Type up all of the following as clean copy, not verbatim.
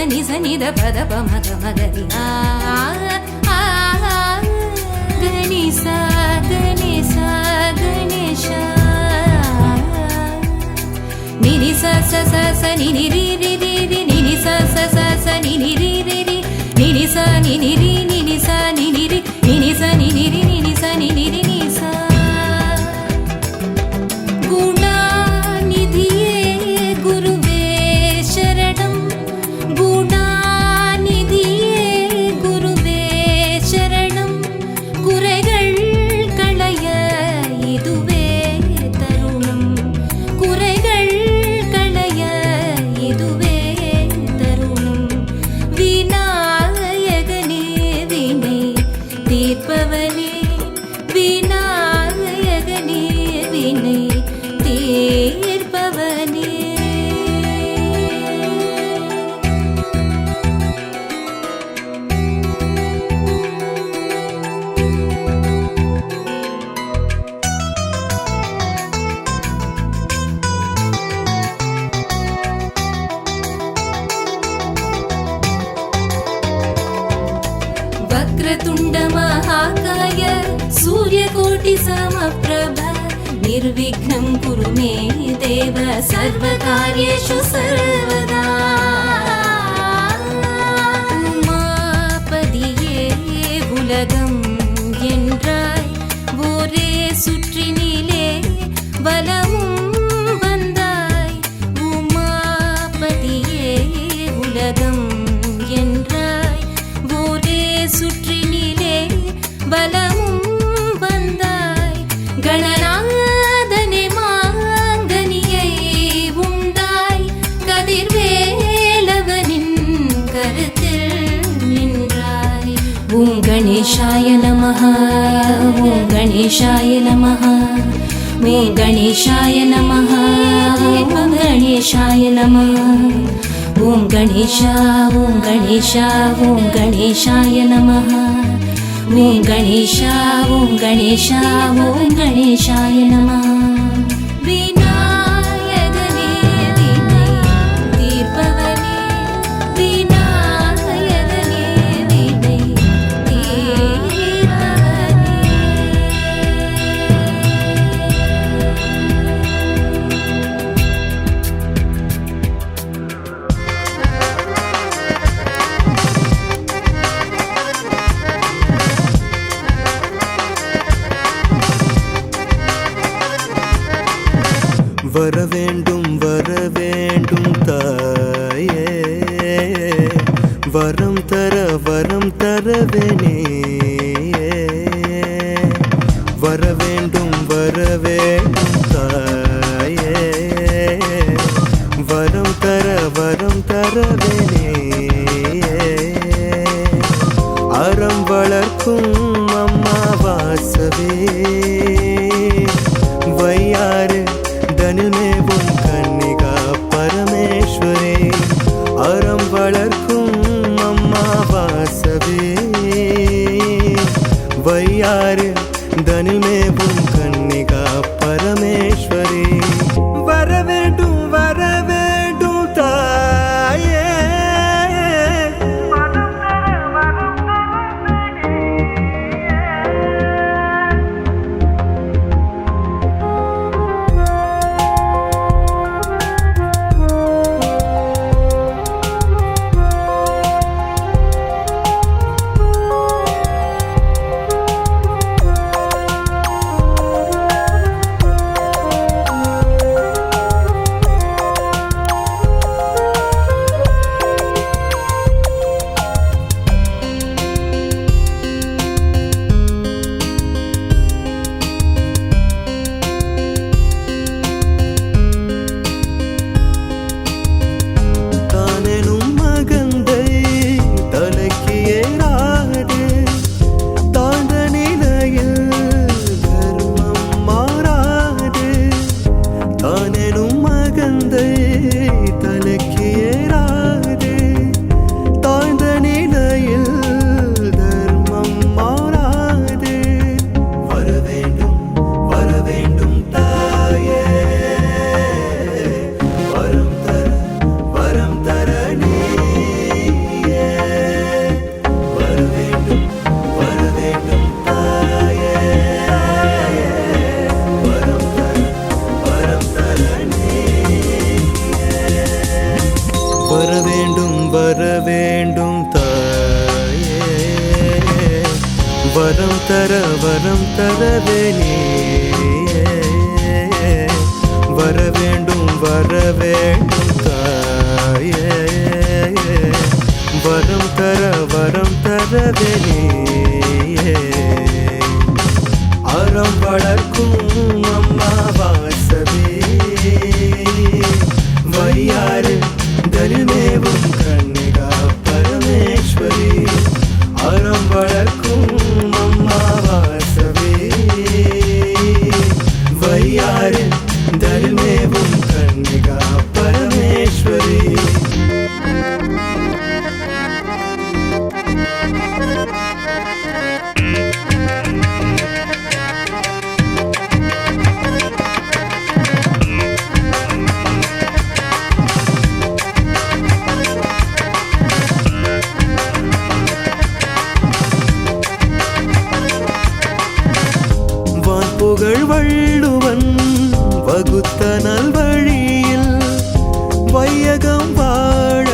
ni sa ni da pa da pa ma ga ma ga ri Ganesha Ganesha Ganesha ni ni sa sa sa sa ni ni ri ri ri ri ni ni sa sa sa sa ni ni ri ri ri ni ni sa ni ni ri ni ni sa ni ni ri ni ni sa ni ni ri ni ni sa ni ni ri ni sa குணாநிதியே குருவே சரணம் குணாநிதியே குருவே சரணம் குறைகள் களைய இதுவே தருணம் குறைகள் களைய இதுவே தருணம் விநாயகனே வினை தீர்ப்பவனே விநாயகனே வினை தீர்ப்பவனே वक्रतुण्ड महाकाय सूर्यकोटि समप्रभ निर्विघ्नं कुरु मे देव सर्वकार्येषु सर्वदा உமாபதியே உலகம் என்றாய் ஒரே சுற்றினிலே வலமும் வந்தாய் உமாபதியே உலகம் என்றாய் ஒரே சுற்றினிலே வலமும் வந்தாய் கணநாதனே மாங்கனியை உண்டாய் கதிர்வேலவனின் கருத்தில் நின்றாய் ஓம் கணேசாய நமஹ ஓம் கணேசாய நமஹ ஓம் கணேசாய நமஹ ஓம் கணேசாய நமஹ ஓம் கணேசா ஓம் கணேசா ஓம் கணேசாய நமஹ ஓம் கணேசா ஓம் கணேசா ஓம் கணேசாய நமஹ விநாயகனே வினை தீர்ப்பவனே விநாயகனே வினை வர வேண்டும் தாயே வரம் தரவேனே வர வேண்டும் தாயே வரம் தரவேனே அறம் வளர்க்கும் அம்மா வாசவே வையாறு தனில் மேவும் கன்னிகா பரமேஸ்வரே அறம் வளர்க்கும் அம்மா வாசவே வையாறு தனில் மேவும் கன்னிகா பரமேஸ்வரே வர வேண்டும் தாயே தரவே நீயே வர வேண்டும் தாயே வரம் தரவே நீயே அறம் வளர்க்கும் அம்மா வாசவே வையாறு தனில் மேவும் கன்னிகா பரமேஸ்வரி அறம் வளர்க்கும் அம்மா வாசவே வையாறு தனில் மேவும் கன்னிகா பரமேஸ்வரி புகழ் வள்ளுவன் வகுத்த நல்வழியில் வையகம் வாழ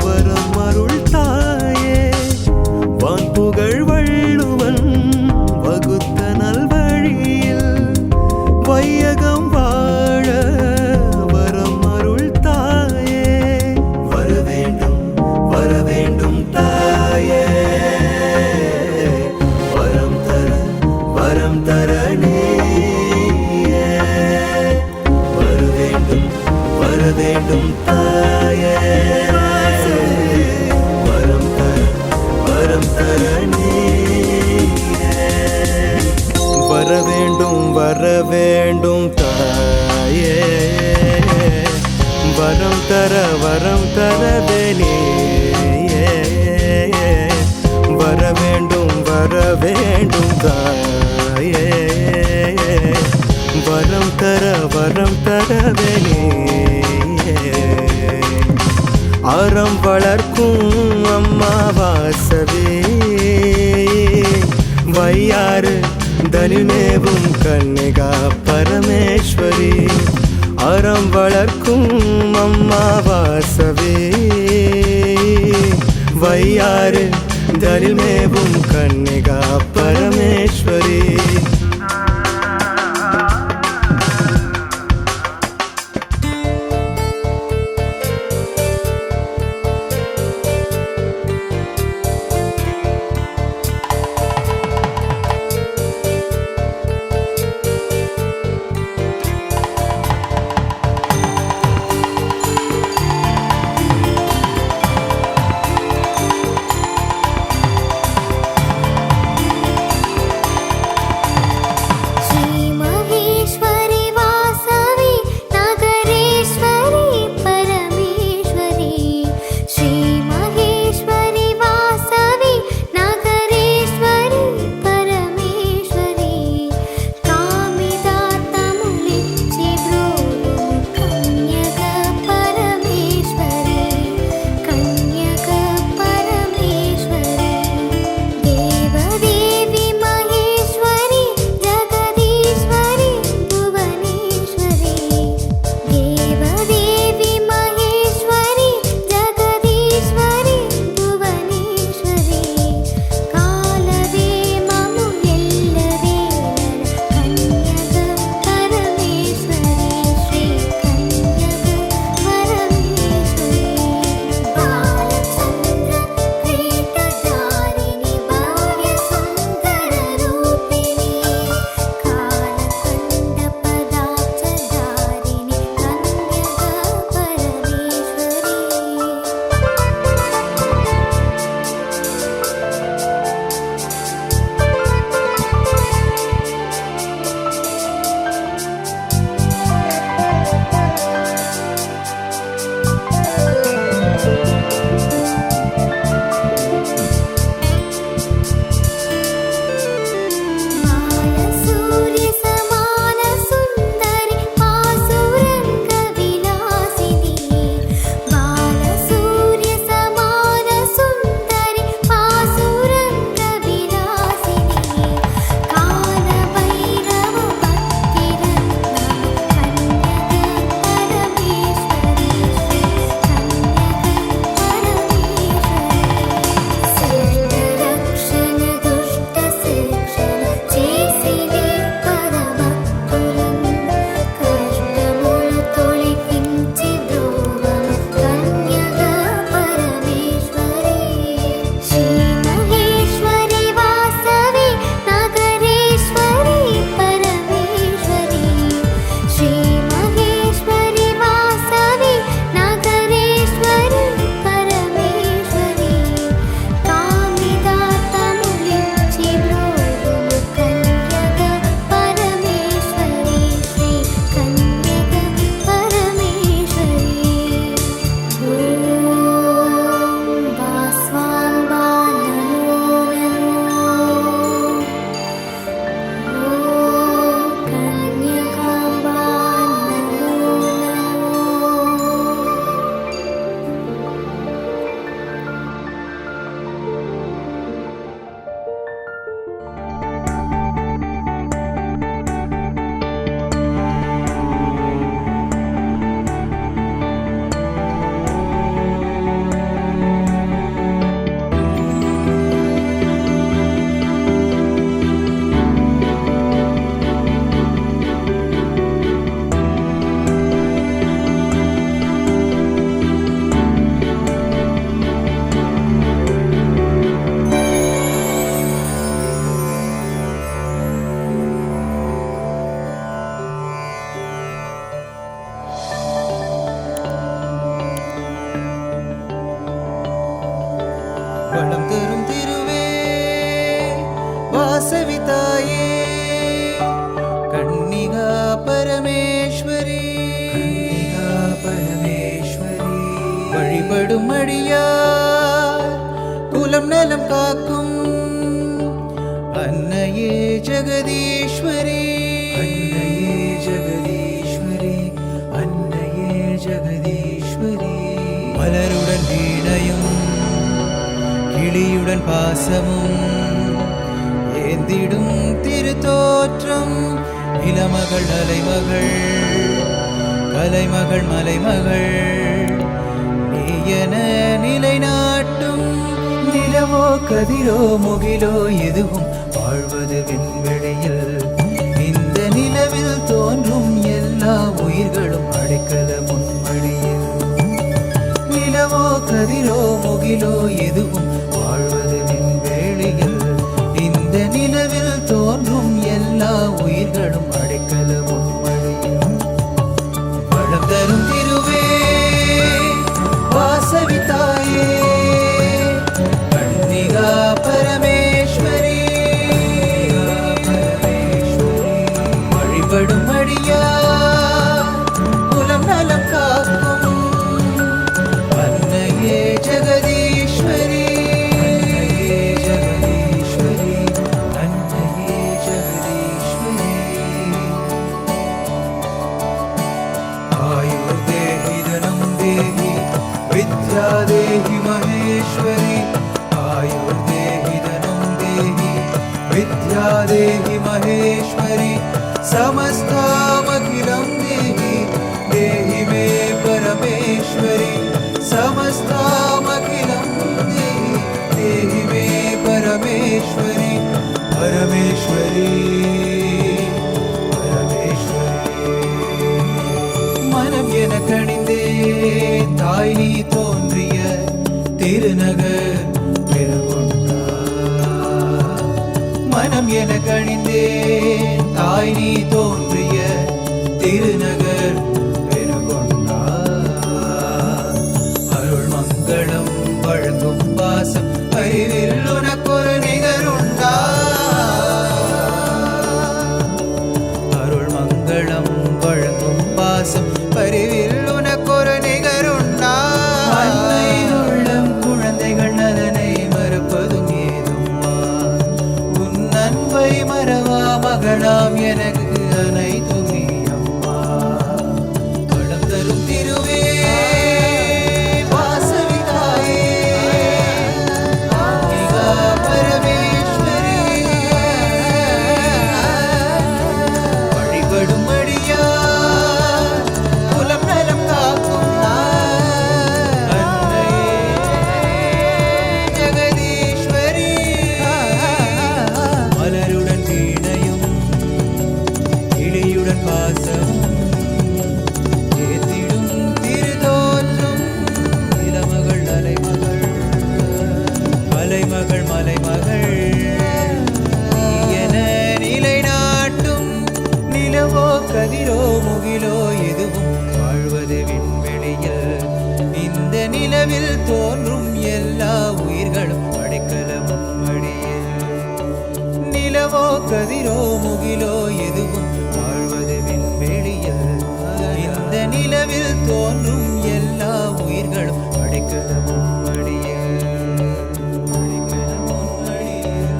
வரம் அருள் தாயே வான்புகழ் வள்ளுவன் வகுத்த நல்வழியில் வையகம் வாழ வரம் அருள் தாயே வர வேண்டும் தாயே வரம் தர நீயே வர வேண்டும் தாயே வரம் தர நீயே வர வேண்டும் தாயே வரம் தரவே நீயே வர வேண்டும் தாயே வரம் தரவே நீயே அறம் வளர்க்கும் அம்மா வாசவே வையாறு தனில் மேவும் கன்னிகா பரமேஸ்வரி அறம் வளர்க்கும் அம்மா வாசவே வையாறு தனில் மேவும் கன்னிகா பரமேஸ்வரி நலம் காக்கும் அன்னையே ஜெகதீஸ்வரி, அன்னையே ஜெகதீஸ்வரி, அன்னையே ஜெகதீஸ்வரி. மலருடன் வீணையும் கிளியுடன் பாசமும் ஏந்திடும் திருத்தோற்றம் இளமகள் அலைமகள் கலைமகள் மலைமகள் நீயென நிலைநாட்டும் நிலவோ கதிரோ முகிலோ எதுவும் வாழ்வது விண்வெளியில். இந்த நிலவில் தோன்றும் எல்லா உயிர்களும் அடைக்கல முன்வழியில். நிலவோ கதிரோ முகிலோ எதுவும் வாழ்வது விண்வெளியில். இந்த நிலவில் தோன்றும் எல்லா உயிர்களும் அடைக்கல முன்வழியில். வளம் தரும் திருவே வாசவி தாயே கன்னிகா பரமேஸ்வரி, வழிபடும் அடியா குலம் நலம் காக்கும் அன்னையே ஜெகதீஸ்வரி, ஜெகதீஸ்வரி, அன்னையே ஜெகதீஸ்வரி. ஆயுர்தேஹி தனம் தேஹி வித்யா தேஹி மகேஸ்வரி, ஆயுர்தேஹி தனம் தேஹி विद्या देहि महेश्वरी. समस्तामखिलं देहि देहि मे परमेश्वरी. समस्तामखिलं देहि देहि मे परमेश्वरी. परमेश्वरी மனம் என கணிந்தே தாய் நீ தோன்றிய திருநகர் மனம் என கணிந்தே தாய் நீ தோன்றிய திருநகர் பெருகொண்டா. அருள் மங்களம் வழங்கும் பாசம் அறிவில் உனக்கொரு நிகருண்டா. அருள் மங்களம் வழங்கும் பாசம் அறிவில் உனக்கொரு நிகருண்டா. அன்னை உள்ளம் குழந்தைகள் நலனை மறுப்பதும் ஏதும்மா. உன் அன்பை மறவா மகளாம் எனக்கு அனைத்துமே அம்மா. வளம் தரும் திருவே வாசவி தாயே கன்னிகா பரமேஸ்வரி, வழிபடும் அடியார் குலம் நலம் காக்கும் அன்னையே ஜெகதீஸ்வரி. மலருடன் வீணையும் கிளியுடன் பாசம் ஏத்திடும் திருதோற்றம் இளமகள் அலைமகள் அலைமகள் மலைமகள் என நிலைநாட்டும் நிலவோ கதிரோ முகிலோ எதுவும் வாழ்வது விண்வெளியில். இந்த நிலவில் தோன்றும் எல்லா உயிர்களும் அடைக்கலமும் அடியில். நிலவோ கதிரோ முகிலோ எதுவும் வாழ்வது விண்வெளியில். இந்த நிலவில் தோன்றும் எல்லா உயிர்களும் அடைக்கலமும் அடியில். அடைக்கலமும் அடியில்.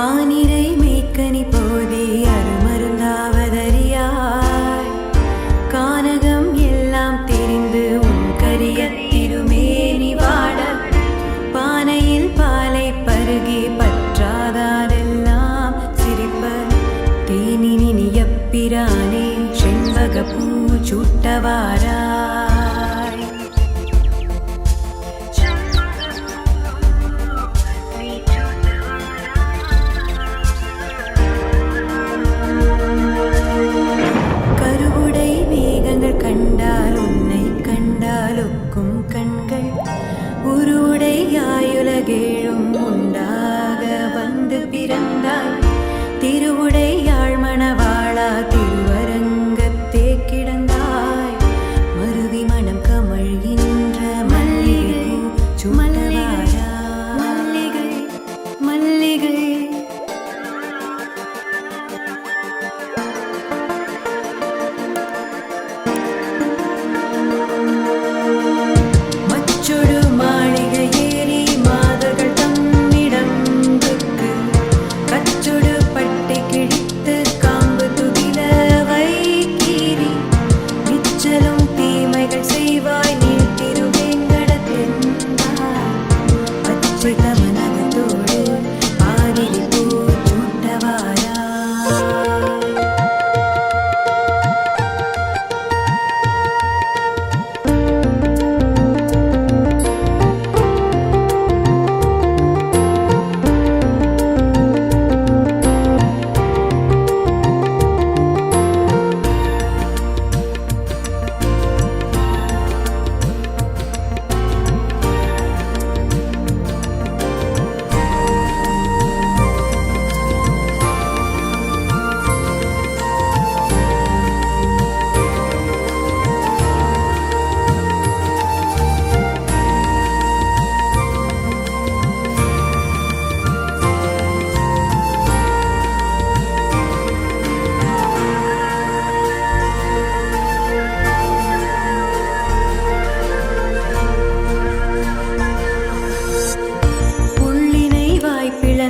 ஆனிரை மேய்க்கனி போதி அருமருந்தாவதறியாய் கானகம் எல்லாம் தெரிந்து உன் கரிய திருமேனி வாட பானையில் பாலை பருகி பற்றாதாரெல்லாம் சிரிப்ப தேனினி நியப்பிரானே செண்பக பூ சூட்டவாராய். கருவுடை மேகங்கள் கண்டால் உன்னை கண்டாலொக்கும் கண்கள் உருவுடை ஆயுலகேழும் உண்டாக வந்து பிறந்தாய். திருவுடை யாழ்மணவாளா திருவரங்கத்தே கிடந்தாய்.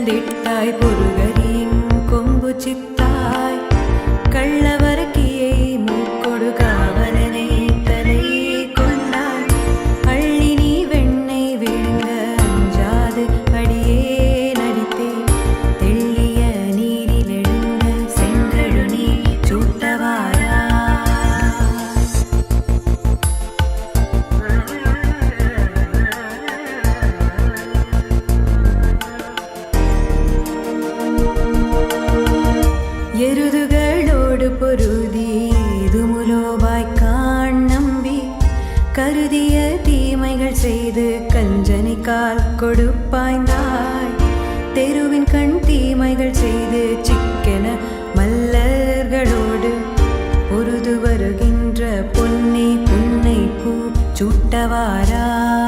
பிறந்திட்டாய் பொருகரியின் கொம்பு சித்தாய் கள்ளவரக்கியை மூக்கொடு காவலனை தலையே கொண்டாய் அள்ளி நீ வெண்ணை விழுங்க அஞ்சாது அடியே நடித்தே தெள்ளிய நீரில் எழுந்த செங்கழு நீ சூட்டவாரா எருதுகளோடு பொருதி இதுமுலோவாய் காண் நம்பி கருதிய தீமைகள் செய்து கஞ்சனை கால் கொடுப்பாய்ந்தாய் தெருவின் கண் தீமைகள் செய்து சிக்கென மல்லர்களோடு பொருது வருகின்ற பொன்னே புன்னை பூ சூட்டவாராய்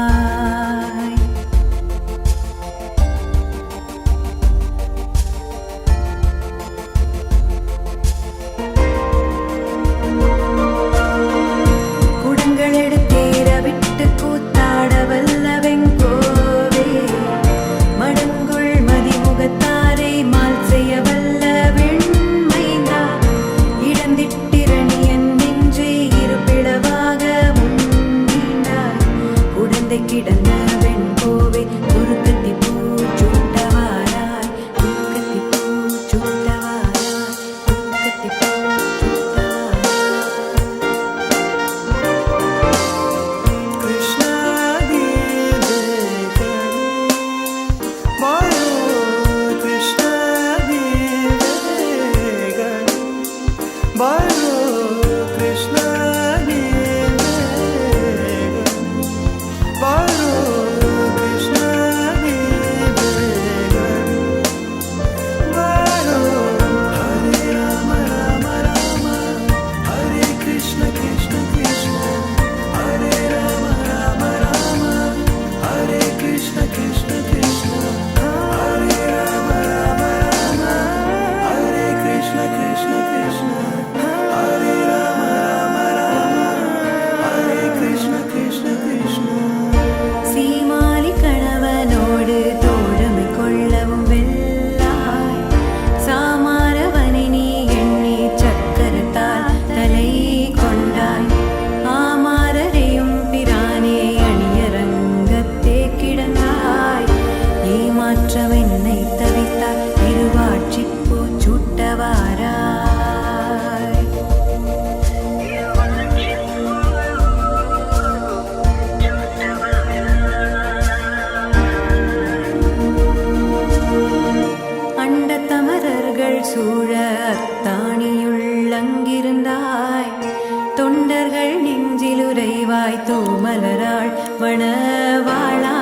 குடங்களெடுத்தேற விட்டு கூத்தாட வல்ல வெங்கோவே மடங்குள் மதிமுகத்தாரை மால் செய்ய வல்ல வெண்மைந்தா இடந்திட்டிரணியன் நெஞ்சை இருபிளவாக முன்னீண்டாய் உடந்தை கிடந்த வெண்கோவே குறுக்கத்தி பூ சூட்டவாராய் குறுக்கத்தி பூ சூட்டவாராய் குறுக்கத்தி பூ சீமாலி கணவனோடு தோழமை கொள்ளவும் வெல்லாய் சாமாரவனை நீ எண்ணி சக்கரத்தால் தலை கொண்டாய் ஆமாரரையும் பிரானே அணியரங்கத்தே கிடந்தாய் ஏமாற்றவென்னை தவித்தாய் இருவாட்சிப்பூ சூட்டவாராய் அண்டத்தமரர்கள் சூழ அத்தாணியுள் அங்கிருந்தாய் தொண்டர்கள் நெஞ்சிலுறைவாய் தூமலராள் வனவாளா